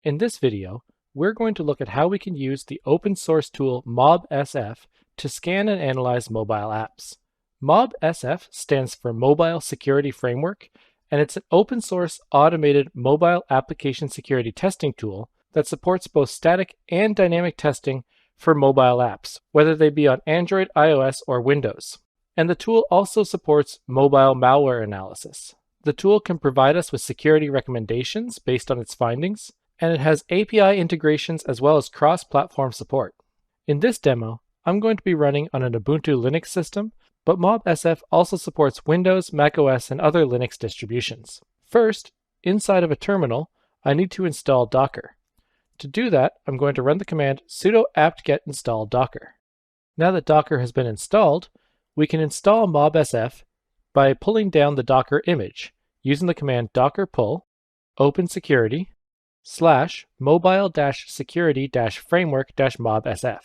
In this video, we're going to look at how we can use the open source tool MobSF to scan and analyze mobile apps. MobSF stands for Mobile Security Framework, and it's an open source automated mobile application security testing tool that supports both static and dynamic testing for mobile apps, whether they be on Android, iOS, or Windows. And the tool also supports mobile malware analysis. The tool can provide us with security recommendations based on its findings, and it has API integrations as well as cross-platform support. In this demo, I'm going to be running on an Ubuntu Linux system, but MobSF also supports Windows, macOS, and other Linux distributions. First, inside of a terminal, I need to install Docker. To do that, I'm going to run the command sudo apt-get install docker. Now that Docker has been installed, we can install MobSF by pulling down the Docker image using the command docker pull OpenSecurity / mobile-security-framework-mobsf.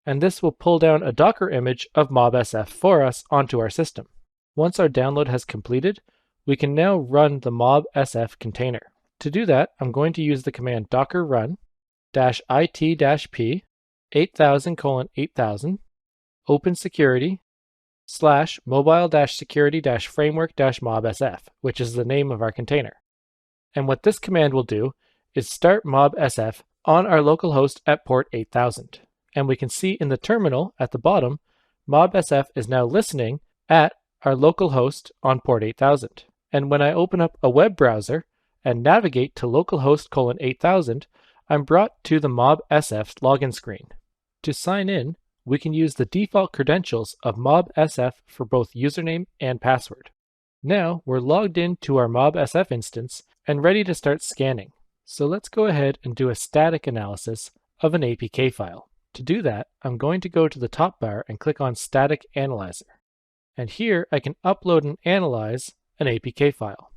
And this will pull down a Docker image of MobSF for us onto our system. Once our download has completed, we can now run the MobSF container. To do that, I'm going to use the command docker run -it-p 8000:8000 OpenSecurity / mobile-security-framework-mobsf, which is the name of our container. And what this command will do is start MobSF on our local host at port 8000. And we can see in the terminal at the bottom, MobSF is now listening at our local host on port 8000. And when I open up a web browser and navigate to localhost:8000, I'm brought to the MobSF login screen. To sign in, we can use the default credentials of MobSF for both username and password. Now we're logged into our MobSF instance and ready to start scanning. So let's go ahead and do a static analysis of an APK file. To do that, I'm going to go to the top bar and click on Static Analyzer. And here I can upload and analyze an APK file.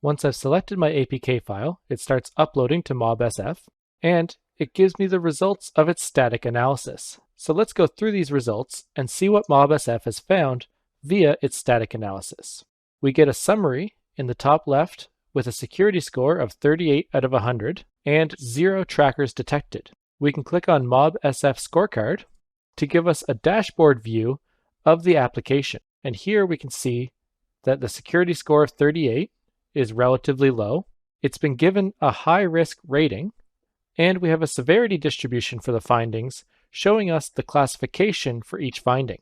Once I've selected my APK file, it starts uploading to MobSF, and it gives me the results of its static analysis. So let's go through these results and see what MobSF has found via its static analysis. We get a summary in the top left with a security score of 38 out of 100 and 0 trackers detected. We can click on MobSF scorecard to give us a dashboard view of the application. And here we can see that the security score of 38 is relatively low. It's been given a high risk rating, and we have a severity distribution for the findings showing us the classification for each finding.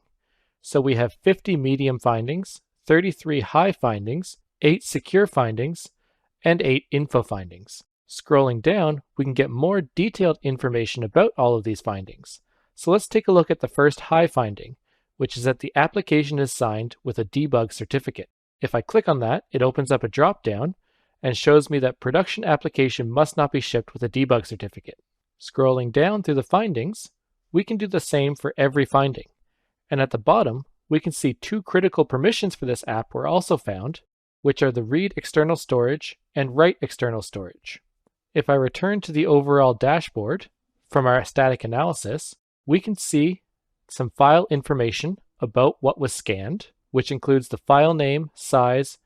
So we have 50 medium findings, 33 high findings, 8 secure findings, and 8 info findings. Scrolling down, we can get more detailed information about all of these findings. So let's take a look at the first high finding, which is that the application is signed with a debug certificate. If I click on that, it opens up a drop-down and shows me that production application must not be shipped with a debug certificate. Scrolling down through the findings, we can do the same for every finding. And at the bottom, we can see 2 critical permissions for this app were also found, which are the read external storage and write external storage. If I return to the overall dashboard from our static analysis, we can see some file information about what was scanned, which includes the file name, size,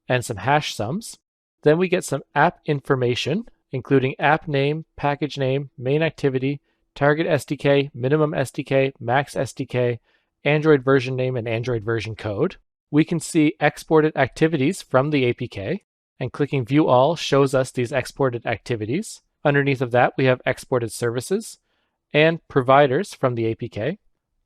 and some hash sums. Then we get some app information, including app name, package name, main activity, target SDK, minimum SDK, max SDK, Android version name, and Android version code. We can see exported activities from the APK, and clicking View All shows us these exported activities. Underneath of that, we have exported services and providers from the APK.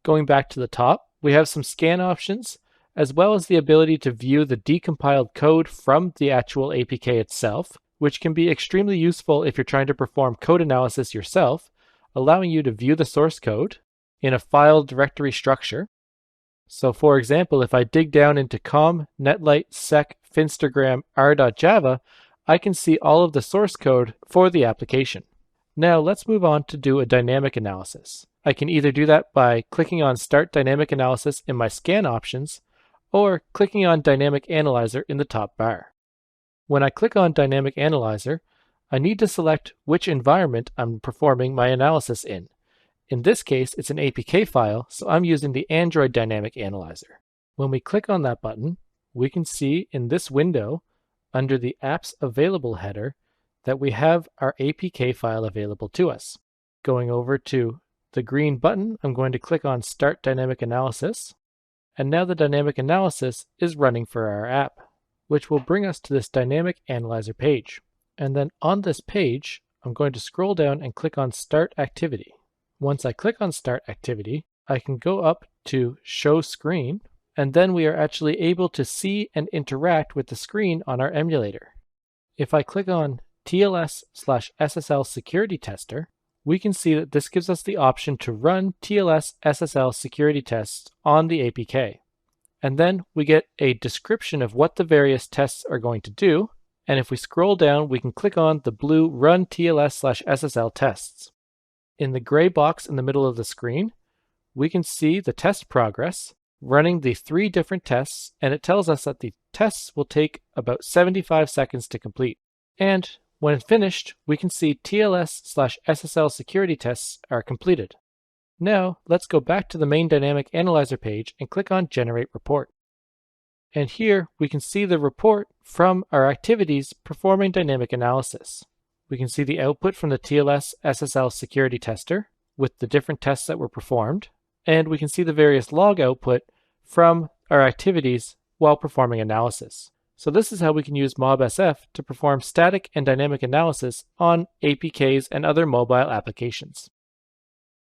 Going back to the top, we have some scan options, as well as the ability to view the decompiled code from the actual APK itself, which can be extremely useful if you're trying to perform code analysis yourself, allowing you to view the source code in a file directory structure. So for example, if I dig down into com, netlite, sec, finstagram, r.java, I can see all of the source code for the application. Now let's move on to do a dynamic analysis. I can either do that by clicking on Start Dynamic Analysis in my scan options, or clicking on Dynamic Analyzer in the top bar. When I click on Dynamic Analyzer, I need to select which environment I'm performing my analysis in. In this case, it's an APK file, so I'm using the Android Dynamic Analyzer. When we click on that button, we can see in this window, under the Apps Available header, that we have our APK file available to us. Going over to the green button, I'm going to click on Start Dynamic Analysis, and now the dynamic analysis is running for our app, which will bring us to this Dynamic Analyzer page. And then on this page, I'm going to scroll down and click on Start Activity. Once I click on Start Activity, I can go up to Show Screen, and then we are actually able to see and interact with the screen on our emulator. If I click on TLS/SSL Security Tester, we can see that this gives us the option to run TLS SSL security tests on the APK. And then we get a description of what the various tests are going to do. And if we scroll down, we can click on the blue Run TLS/SSL Tests. In the gray box in the middle of the screen, we can see the test progress running the 3 different tests, and it tells us that the tests will take about 75 seconds to complete. And when finished, we can see TLS/SSL security tests are completed. Now, let's go back to the main Dynamic Analyzer page and click on Generate Report. And here we can see the report from our activities performing dynamic analysis. We can see the output from the TLS/SSL security tester with the different tests that were performed, and we can see the various log output from our activities while performing analysis. So this is how we can use MobSF to perform static and dynamic analysis on APKs and other mobile applications.